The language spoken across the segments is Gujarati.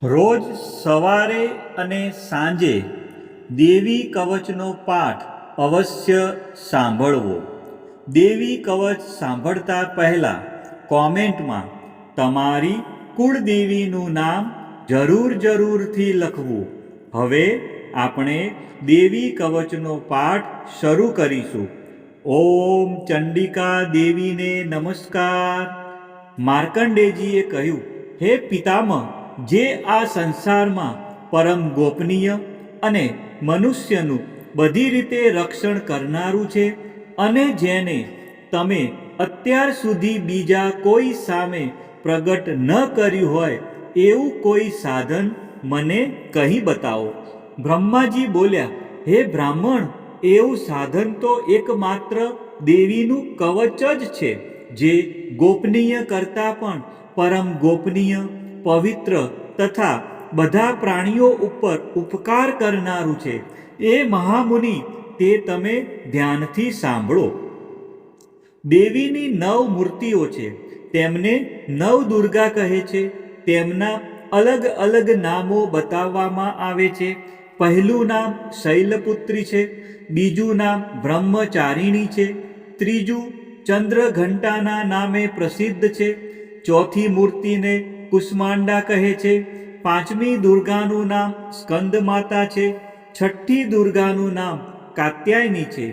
રોજ સવારે અને સાંજે દેવી કવચનો પાઠ અવશ્ય સાંભળવો. દેવી કવચ સાંભળતા પહેલાં કોમેન્ટમાં તમારી કુળદેવીનું નામ જરૂરથી લખવું. હવે આપણે દેવી કવચનો પાઠ શરૂ કરીશું. ઓમ ચંડિકા દેવીને નમસ્કાર. માર્કંડેયજીએ કહ્યું, હે પિતામહ, જે આ સંસારમાં પરમ ગોપનીય અને મનુષ્યનું બધી રીતે રક્ષણ કરનારું છે અને જેને તમે અત્યાર સુધી બીજા કોઈ સામે પ્રગટ ન કર્યું હોય એવું કોઈ સાધન મને કહી બતાવો. બ્રહ્માજી બોલ્યા, હે બ્રાહ્મણ, એવું સાધન તો એકમાત્ર દેવીનું કવચ જ છે, જે ગોપનીય કરતાં પણ પરમ ગોપનીય, પવિત્ર તથા બધા પ્રાણીઓ ઉપર ઉપકાર કરનારું છે. એ મહામુનિ, તે તમે ધ્યાનથી સાંભળો. દેવીની 9 મૂર્તિઓ છે. તેમને નવદુર્ગા કહે છે. તેમના અલગ અલગ નામો બતાવવામાં આવે છે. પહેલું નામ શૈલપુત્રી છે, બીજું નામ બ્રહ્મચારિણી છે, ત્રીજું ચંદ્રઘંટાના નામે પ્રસિદ્ધ છે, ચોથી મૂર્તિને કુષ્માંડા કહે છે, પાંચમી દુર્ગાનું નામ સ્કંદમાતા છે, છઠ્ઠી દુર્ગાનું નામ કાત્યાયની છે,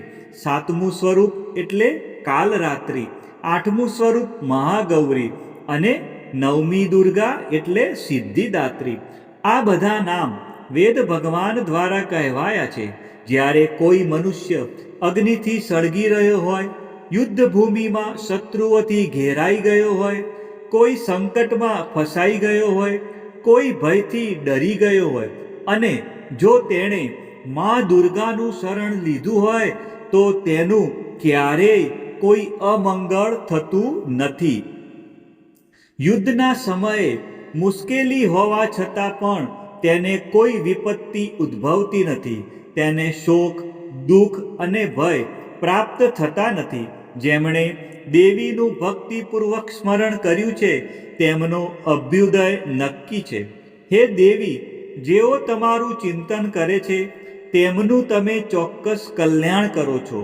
સાતમું સ્વરૂપ એટલે કાલરાત્રિ, આઠમું સ્વરૂપ મહાગૌરી અને નવમી દુર્ગા એટલે સિદ્ધિદાત્રી. આ બધા નામ વેદ ભગવાન દ્વારા કહેવાયા છે. જ્યારે કોઈ મનુષ્ય અગ્નિથી સળગી રહ્યો હોય, યુદ્ધભૂમિમાં શત્રુઓથી ઘેરાઈ ગયો હોય, કોઈ સંકટમાં ફસાઈ ગયો હોય, કોઈ ભયથી ડરી ગયો હોય અને જો તેણે મા દુર્ગાનું શરણ લીધું હોય તો તેનું ક્યારેય કોઈ અમંગળ થતું નથી. યુદ્ધના સમયે મુશ્કેલી હોવા છતાં પણ તેને કોઈ વિપત્તિ ઉદ્ભવતી નથી. તેને શોક, દુઃખ અને ભય પ્રાપ્ત થતા નથી. જેમણે દેવીનું ભક્તિપૂર્વક સ્મરણ કર્યું છે તેમનો અભ્યુદય નક્કી છે. હે દેવી, જેઓ તમારું ચિંતન કરે છે તેમનું તમે ચોક્કસ કલ્યાણ કરો છો,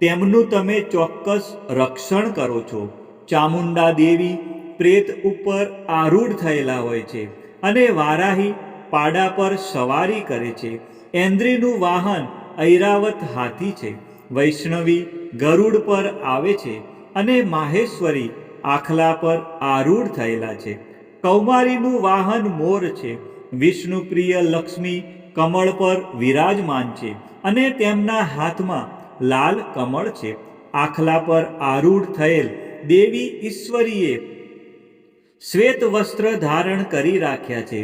તેમનું તમે ચોક્કસ રક્ષણ કરો છો. ચામુંડા દેવી પ્રેત ઉપર આરૂઢ થયેલા હોય છે અને વારાહી પાડા પર સવારી કરે છે. ઐન્દ્રીનું વાહન ઐરાવત હાથી છે. વૈષ્ણવી ગરુડ પર આવે છે અને માહેશ્વરી આખલા પર આરૂઢ થયેલા છે. કૌમારીનું વાહન મોર છે. વિષ્ણુપ્રિય લક્ષ્મી કમળ પર વિરાજમાન છે અને તેમના હાથમાં લાલ કમળ છે. આખલા પર આરૂઢ થયેલ દેવી ઈશ્વરીએ શ્વેત વસ્ત્ર ધારણ કરી રાખ્યા છે.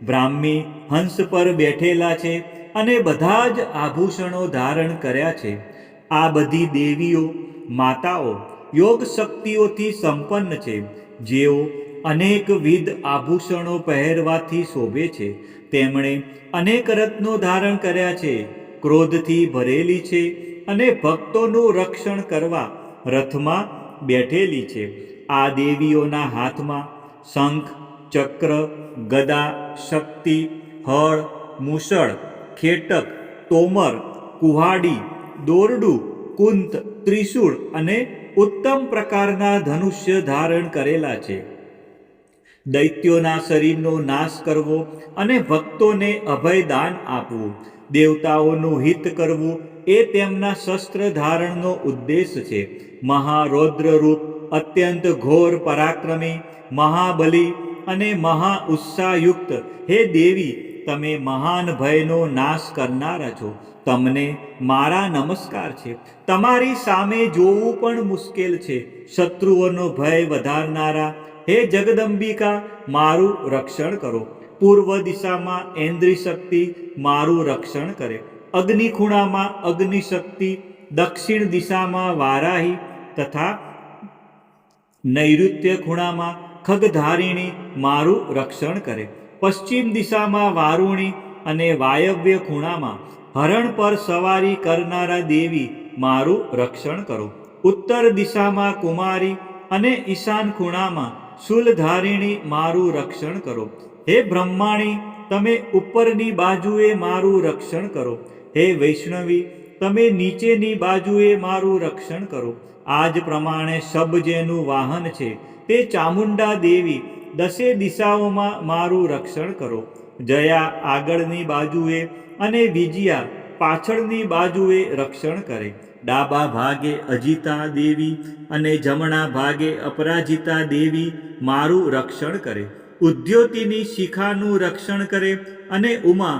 બ્રાહ્મી હંસ પર બેઠેલા છે અને બધા જ આભૂષણો ધારણ કર્યા છે. આ બધી દેવીઓ માતાઓ યોગ શક્તિઓથી સંપન્ન છે, જેઓ અનેકવિધ આભૂષણો પહેરવાથી શોભે છે. તેમણે અનેક રત્નો ધારણ કર્યા છે, ક્રોધથી ભરેલી છે અને ભક્તોનું રક્ષણ કરવા રથમાં બેઠેલી છે. આ દેવીઓના હાથમાં શંખ, ચક્ર, ગદા, શક્તિ, હળ, મૂષળ, ખેટક, તોમર, કુહાડી, દોરડું, કુંત, ત્રિશૂળ અને ઉત્તમ પ્રકારના ધનુષ્ય ધારણ કરેલા છે. દૈત્યોના શરીરનો નાશ કરવો અને ભક્તોને અભયદાન આપવું, દેવતાઓનું હિત કરવું એ તેમના શસ્ત્ર ધારણનો ઉદ્દેશ છે. મહારૌદ્ર રૂપ, અત્યંત ઘોર પરાક્રમી, મહાબલી અને મહા ઉત્સાહયુક્ત હે દેવી, તમે મહાન ભયનો નાશ કરનારા છો. તમને મારા નમસ્કાર છે. તમારી સામે જોવું પણ મુશ્કેલ છે. શત્રુઓનો ભય વધારનારા હે જગદંબિકા, મારું રક્ષણ કરો. પૂર્વ દિશામાં ઐન્દ્રી શક્તિ મારું રક્ષણ કરે. અગ્નિ ખૂણામાં અગ્નિ શક્તિ, દક્ષિણ દિશામાં વારાહી તથા નૈઋત્ય ખૂણામાં ખગધારિણી મારું રક્ષણ કરે. પશ્ચિમ દિશામાં વારુણી અને વાયવ્ય ખૂણામાં હરણ પર સવારી કરનારા દેવી મારું રક્ષણ કરો. ઉત્તર દિશામાં કુમારી અને ઈશાન ખૂણામાં શૂલધારિણી મારું રક્ષણ કરો. હે બ્રહ્માણી, તમે ઉપરની બાજુએ મારું રક્ષણ કરો. હે વૈષ્ણવી, તમે નીચેની બાજુએ મારું રક્ષણ કરો. આ જ પ્રમાણે શબ જેનું વાહન છે તે ચામુંડા દેવી દસે દિશાઓમાં મારું રક્ષણ કરો. જયા આગળની બાજુએ અને વિજયા પાછળની બાજુએ રક્ષણ કરે. ડાબા ભાગે અજિતા દેવી અને જમણા ભાગે અપરાજિતા દેવી મારું રક્ષણ કરે. ઉદ્યોતિની શિખાનું રક્ષણ કરે અને ઉમા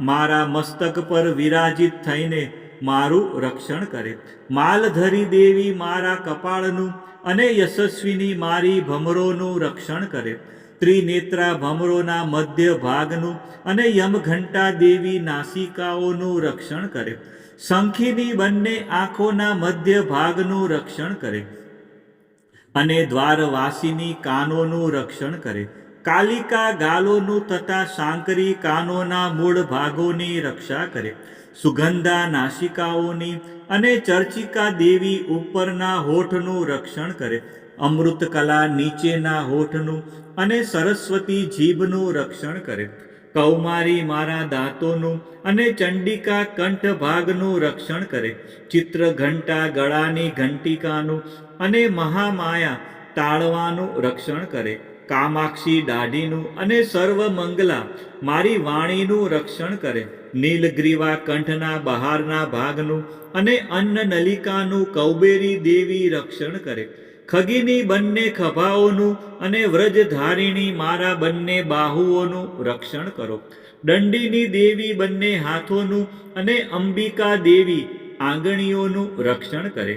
મારા મસ્તક પર વિરાજિત થઈને મારું રક્ષણ કરે. માલધરી દેવી મારા કપાળનું અને યશસ્વીની મારી ભમરોનું રક્ષણ કરે. ત્રિનેત્રા ભમરોના મધ્ય ભાગનું અને યમઘંટા દેવી નાસિકાઓનું રક્ષણ કરે. શંખીની બંને આંખોના મધ્ય ભાગનું રક્ષણ કરે અને દ્વારવાસીની કાનોનું રક્ષણ કરે. કાલિકા ગાલોનું તથા સાંકરી કાનોના મૂળ ભાગોની રક્ષા કરે. સુગંધા નાસિકાઓની અને ચર્ચિકા દેવી ઉપરના હોઠનું રક્ષણ કરે. અમૃતકલા નીચેના હોઠનું અને સરસ્વતી જીભનું રક્ષણ કરે. કૌમારી મારા દાંતોનું અને ચંડિકા કંઠ ભાગનું રક્ષણ કરે. ચિત્રઘંટા ગળાની ઘંટિકાનું અને મહામાયા તાળવાનું રક્ષણ કરે. કામાક્ષી દાઢીનું અને સર્વમંગલા મારી વાણીનું રક્ષણ કરે. નીલગ્રીવા કંઠના બહારના ભાગનું અને અન્ન નલિકાનું કૌબેરી દેવી રક્ષણ કરે. ખગીની બંને ખભાઓનું અને વ્રજધારિણી મારા બંને બાહુઓનું રક્ષણ કરો. દંડીની દેવી બંને હાથોનું અને અંબિકા દેવી આંગળીઓનું રક્ષણ કરે.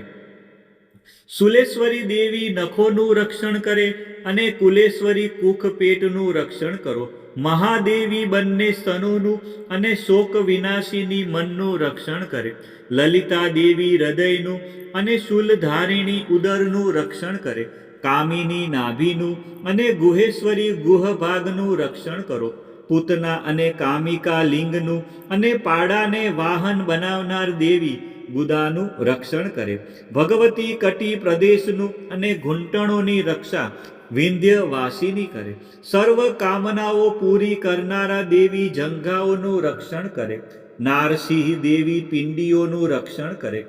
સુલેશ્વરી દેવી નખોનું રક્ષણ કરે અને કુલેશ્વરી કુખ પેટનું રક્ષણ કરો. મહાદેવી બંને સ્તનોનું અને શોક વિનાશીની મનનું રક્ષણ કરે. લલિતા દેવી હૃદયનું અને શૂલધારિણી ઉદરનું રક્ષણ કરે. કામિની નાભીનું અને ગુહેશ્વરી ગુહ ભાગનું રક્ષણ કરો. પૂતના અને કામિકા લિંગનું અને પાડાને વાહન બનાવનાર દેવી ગુદાનું રક્ષણ કરે. ભગવતી કટી પ્રદેશનું અને ઘૂંટણોની રક્ષા વિંધ્યવાસીની કરે. સર્વ કામનાઓ પૂરી કરનારા દેવી જંઘાઓનું રક્ષણ કરે. નારસિંહ દેવી પિંડીઓનું રક્ષણ કરે.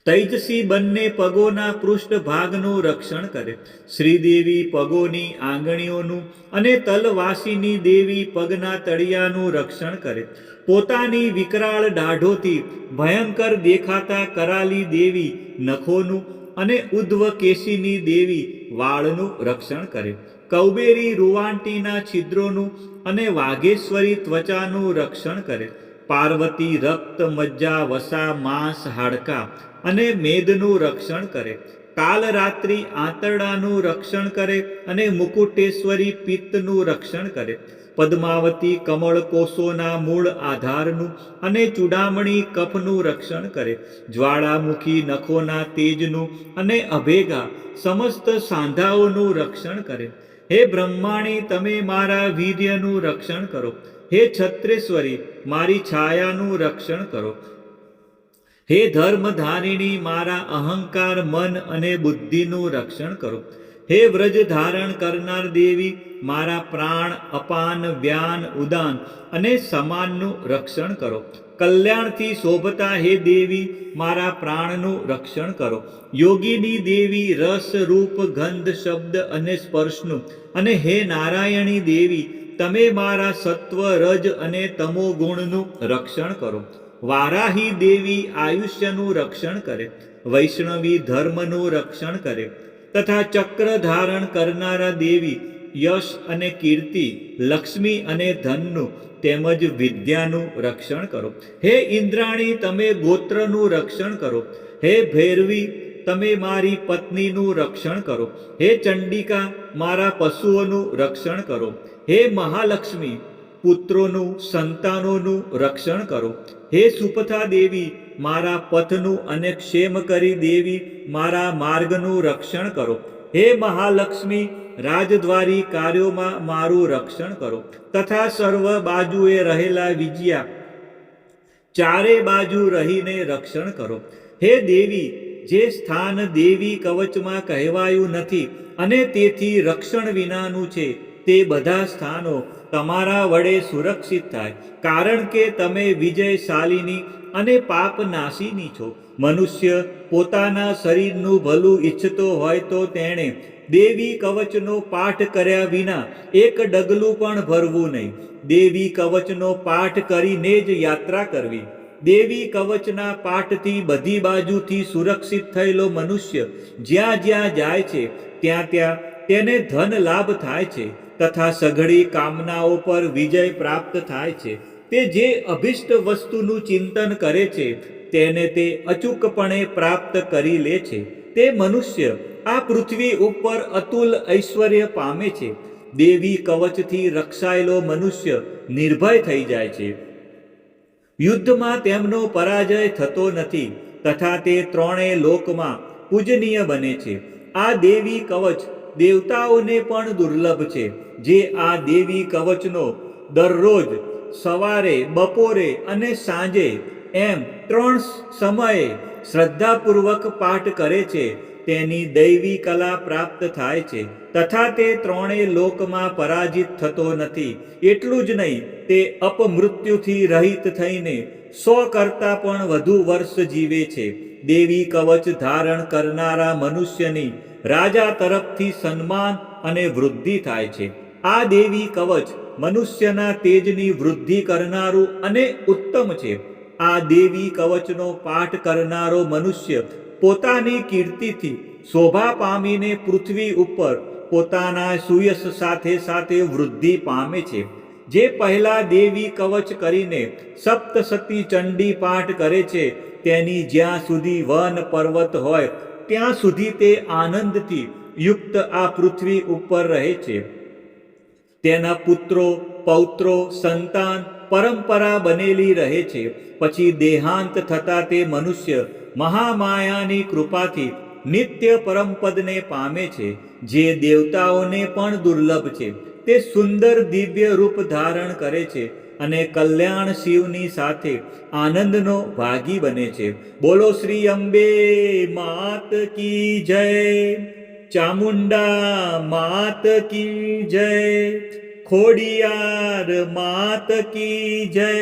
તૈજસી બંને પગોના પૃષ્ઠ ભાગનું રક્ષણ કરે. શ્રીદેવી પગોની આંગળીઓનું અને તલવાસીની દેવી પગના તળિયાનું રક્ષણ કરે. પોતાની વિકરાળ દાઢોથી ભયંકર દેખાતા કરાલી દેવી નખોનું અને ઉદ્ધવકેશીની દેવી વાળનું રક્ષણ કરે. કૌબેરી રૂવાંટીના છિદ્રોનું અને વાઘેશ્વરી ત્વચાનું રક્ષણ કરે. પાર્વતી રક્ત મજ્જા વસા માંસ હાડકા અને મેદનું રક્ષણ કરે. કાલરાત્રિ આંતરડાનું રક્ષણ કરે અને મુકુટેશ્વરી પિત્તનું રક્ષણ કરે. પદ્માવતી કમળ કોષોના મૂળ આધારનું અને ચૂડામણી કફનું રક્ષણ કરે. જ્વાળામુખી નખોના તેજનું અને અભેગા સમસ્ત સાંધાઓનું રક્ષણ કરે. હે બ્રહ્માણી, તમે મારા વીર્યનું રક્ષણ કરો. હે છત્રેશ્વરી, મારી છાયાનું રક્ષણ કરો. હે ધર્મધારિણી, મારા અહંકાર મન અને બુદ્ધિનું રક્ષણ કરો. હે વ્રજ ધારણ કરનાર દેવી, મારા પ્રાણ અપાન વ્યાન ઉદાન અને સમાનનું રક્ષણ કરો. કલ્યાણથી શોભતા હે દેવી, મારા પ્રાણનું રક્ષણ કરો. યોગીની દેવી રસ રૂપ ગંધ શબ્દ અને સ્પર્શનું અને હે નારાયણી દેવી, તમે મારા સત્વ રજ અને તમો ગુણનું રક્ષણ કરો. વારાહી દેવી આયુષ્યનું રક્ષણ કરે. વૈષ્ણવી ધર્મનું રક્ષણ કરે તથા ચક્ર ધારણ કરનારા દેવી યશ અને કીર્તિ, લક્ષ્મી અને ધનનું તેમજ વિદ્યાનું રક્ષણ કરો. હે ઇન્દ્રાણી, તમે ગોત્રનું રક્ષણ કરો. હે ભૈરવી, તમે મારી પત્નીનું રક્ષણ કરો. હે ચંડિકા, મારા પશુઓનું રક્ષણ કરો. હે મહાલક્ષ્મી, પુત્રોનું સંતાનોનું રક્ષણ કરો. હે સુપથા દેવી, મારા પથનું અને ક્ષેમકરી દેવી, મારા માર્ગનું રક્ષણ કરો. હે મહાલક્ષ્મી, રાજદ્વારી કાર્યોમાં મારું રક્ષણ કરો તથા સર્વ બાજુએ રહેલા વિજયા ચારે બાજુ રહીને રક્ષણ કરો. હે દેવી, જે સ્થાન દેવી કવચમાં કહેવાયું નથી અને તેથી રક્ષણ વિનાનું છે તે બધા સ્થાનો તમારા વડે સુરક્ષિત થાય, કારણ કે તમે વિજયશાલિની અને પાપનાશીની છો. મનુષ્ય પોતાના શરીરનું ભલું ઈચ્છતો હોય તો તેણે દેવી કવચનો પાઠ કર્યા વિના એક ડગલું પણ ભરવું નહીં. દેવી કવચનો પાઠ કરીને જ યાત્રા કરવી. દેવી કવચના પાઠથી બધી બાજુથી સુરક્ષિત થયેલો મનુષ્ય જ્યાં જ્યાં જાય છે ત્યાં ત્યાં તેને ધન લાભ થાય છે તથા સઘળી કામનાઓ પર વિજય પ્રાપ્ત થાય છે. તે જે અભિષ્ટ વસ્તુનું ચિંતન કરે છે તેને તે અચૂકપણે પ્રાપ્ત કરી લે છે. તે મનુષ્ય આ પૃથ્વી ઉપર અતુલ ઐશ્વર્ય પામે છે. દેવી કવચથી રક્ષાયેલો મનુષ્ય નિર્ભય થઈ જાય છે. યુદ્ધમાં તેમનો પરાજય થતો નથી તથા તે ત્રણેય લોકમાં પૂજનીય બને છે. આ દેવી કવચ દેવતાઓને પણ દુર્લભ છે. જે આ દેવી કવચનો દરરોજ સવારે, બપોરે અને સાંજે એમ 3 સમયે શ્રદ્ધાપૂર્વક પાઠ કરે છે તેની દૈવી કલા પ્રાપ્ત થાય છે તથા તે ત્રણેય લોકમાં પરાજિત થતો નથી. એટલું જ નહીં, તે અપમૃત્યુથી રહિત થઈને 100 કરતાં પણ વધુ વર્ષ જીવે છે. દેવી કવચ ધારણ કરનારા મનુષ્યની રાજા તરફથી સન્માન અને વૃદ્ધિ થાય છે. આ દેવી કવચ મનુષ્યના તેજની વૃદ્ધિ કરનારું અને ઉત્તમ છે. આ દેવી કવચનો પાઠ કરનારો મનુષ્ય પોતાની કીર્તિથી શોભા પામીને પૃથ્વી ઉપર પોતાના સુયશ સાથે સાથે વૃદ્ધિ પામે છે. જે પહેલા દેવી કવચ કરીને સપ્તસતી ચંડી પાઠ કરે છે તેની જ્યાં સુધી વન પર્વત હોય ત્યાં સુધી તે આનંદથી યુક્ત આ પૃથ્વી ઉપર રહે છે. તેના પુત્રો, પૌત્રો, સંતાન પરંપરા બનેલી રહે છે. પછી દેહાંત થતા તે મનુષ્ય મહામાયાની કૃપાથી નિત્ય પરમપદને પામે છે, જે દેવતાઓને પણ દુર્લભ છે. તે સુંદર દિવ્ય રૂપ ધારણ કરે છે અને કલ્યાણ શિવની સાથે આનંદનો ભાગી બને છે. બોલો શ્રી અંબે માત કી જય, ચામુંડા માત કી જય, ખોડિયાર માત કી જય,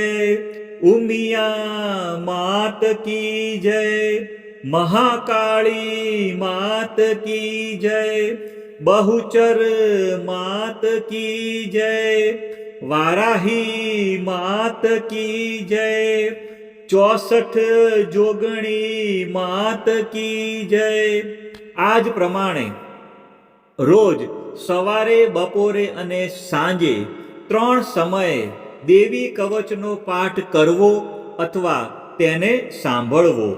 ઉમિયા માત કી જય, મહાકાળી માત કી જય, બહુચર માત કી જય, વારાહી માત કી જય, 64 જોગણી માત કી જય. આ જ પ્રમાણે રોજ સવારે, બપોરે અને સાંજે 3 સમયે દેવી કવચનો પાઠ કરવો અથવા તેને સાંભળવો.